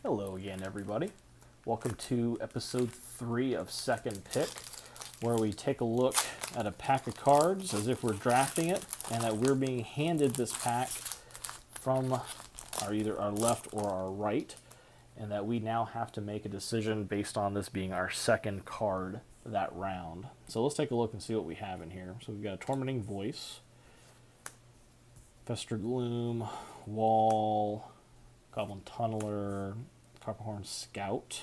Hello again, everybody. Welcome to episode 3 of Second Pick, where we take a look at a pack of cards as if we're drafting it, and that we're being handed this pack from either our left or our right, and that we now have to make a decision based on this being our second card that round. So let's take a look and see what we have in here. So we've got a Tormenting Voice, Fester Gloom, Wall, Goblin Tunneler, Copperhorn Scout,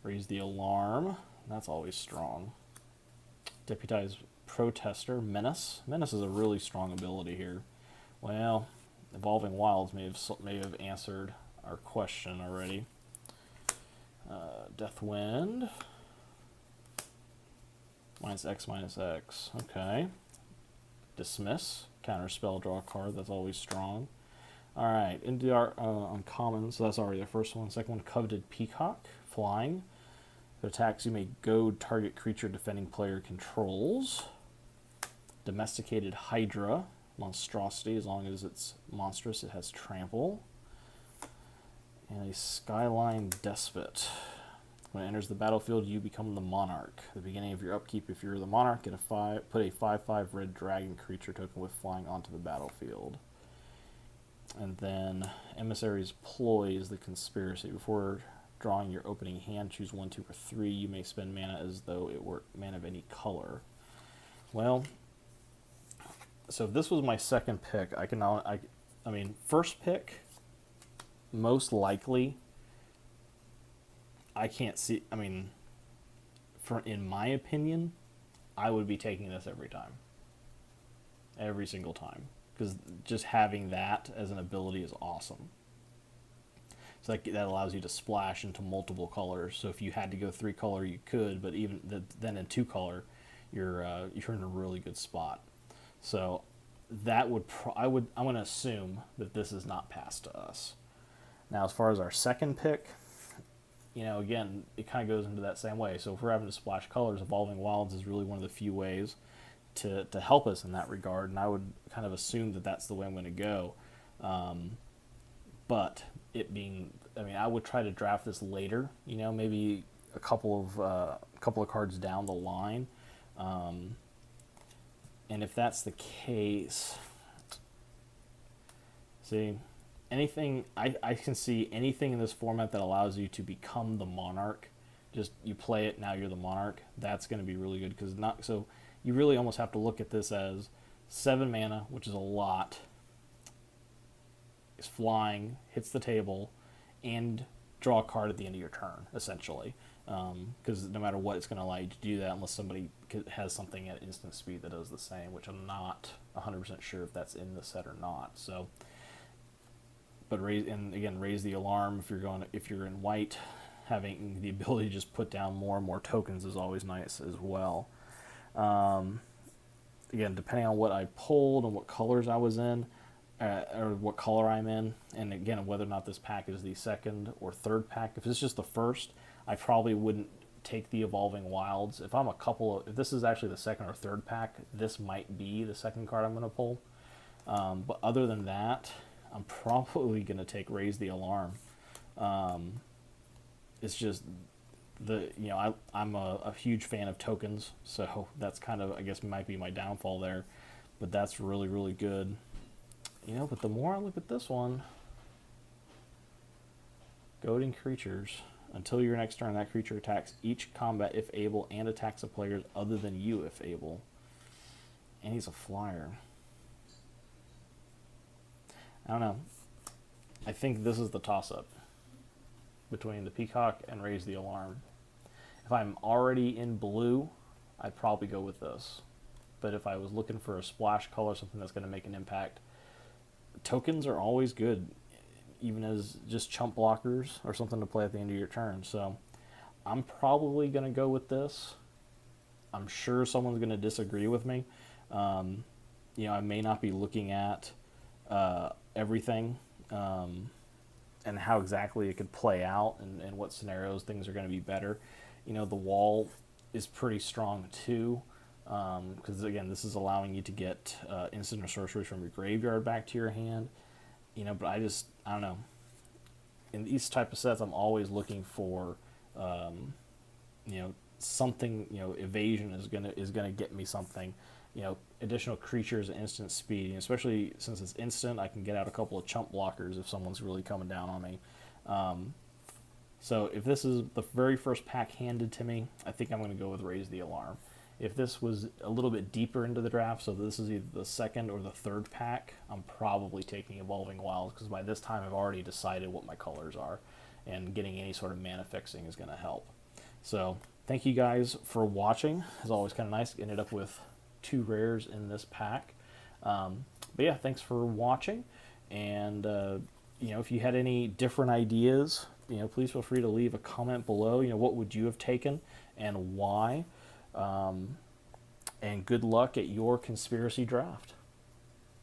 Raise the Alarm, that's always strong. Deputize Protester, Menace. Menace is a really strong ability here. Well, Evolving Wilds may have answered our question already. Deathwind, -X, okay. Dismiss, counterspell, draw a card, that's always strong. Alright, into our uncommon, so that's already the first one. Second one, Coveted Peacock, flying. If it attacks, you may goad target creature defending player controls. Domesticated Hydra, monstrosity, as long as it's monstrous, it has trample. And a Skyline Despot. When it enters the battlefield, you become the monarch. At the beginning of your upkeep, if you're the monarch, put a 5/5 red dragon creature token with flying onto the battlefield. And then Emissary's Ploy is the conspiracy. Before drawing your opening hand, choose 1, 2, or 3. You may spend mana as though it were mana of any color. Well, so if this was my second pick, I mean, first pick, most likely, I can't see, I mean, in my opinion, I would be taking this every time. Every single time. Because just having that as an ability is awesome. So that allows you to splash into multiple colors. So if you had to go 3 color, you could, but even then in 2 color, you're in a really good spot. So that would I'm going to assume that this is not passed to us. Now, as far as our second pick, you know, again, it kind of goes into that same way. So if we're having to splash colors, Evolving Wilds is really one of the few ways to help us in that regard, and I would kind of assume that that's the way I'm going to go. But it being, I mean, I would try to draft this later, you know, maybe a couple of cards down the line, and if that's the case, see, anything I can see anything in this format that allows you to become the monarch. Just you play it, now you're the monarch. That's going to be really good because you really almost have to look at this as 7 mana, which is a lot, is flying, hits the table, and draw a card at the end of your turn, essentially. Because no matter what, it's going to allow you to do that unless somebody has something at instant speed that does the same, which I'm not 100% sure if that's in the set or not. So, but raise the alarm if you're in white. Having the ability to just put down more and more tokens is always nice as well. Again, depending on what I pulled and what colors I was in, or what color I'm in, and again, whether or not this pack is the second or third pack. If it's just the first, I probably wouldn't take the Evolving Wilds. If this is actually the second or third pack, this might be the second card I'm going to pull. But other than that, I'm probably going to take Raise the Alarm. It's just I'm a huge fan of tokens, so that's kind of, I guess, might be my downfall there. But that's really, really good. You know, but the more I look at this one, goading creatures. Until your next turn, that creature attacks each combat if able and attacks a player other than you if able. And he's a flyer. I don't know. I think this is the toss-up between the Peacock and Raise the Alarm. If I'm already in blue, I'd probably go with this. But if I was looking for a splash color, something that's going to make an impact, tokens are always good, even as just chump blockers or something to play at the end of your turn. So I'm probably going to go with this. I'm sure someone's going to disagree with me. I may not be looking at everything and how exactly it could play out and what scenarios things are going to be better. The wall is pretty strong too, because again, this is allowing you to get instant or sorceries from your graveyard back to your hand. But I don't know. in these type of sets, I'm always looking for, something. Evasion is gonna get me something. Additional creatures, instant speed, and especially since it's instant, I can get out a couple of chump blockers if someone's really coming down on me. So if this is the very first pack handed to me, I think I'm going to go with Raise the Alarm. If this was a little bit deeper into the draft, so this is either the second or the third pack, I'm probably taking Evolving Wilds, because by this time I've already decided what my colors are, and getting any sort of mana fixing is going to help. So thank you guys for watching. It's always kind of nice. Ended up with 2 rares in this pack. But yeah, thanks for watching. And if you had any different ideas, please feel free to leave a comment below. What would you have taken and why? And good luck at your conspiracy draft.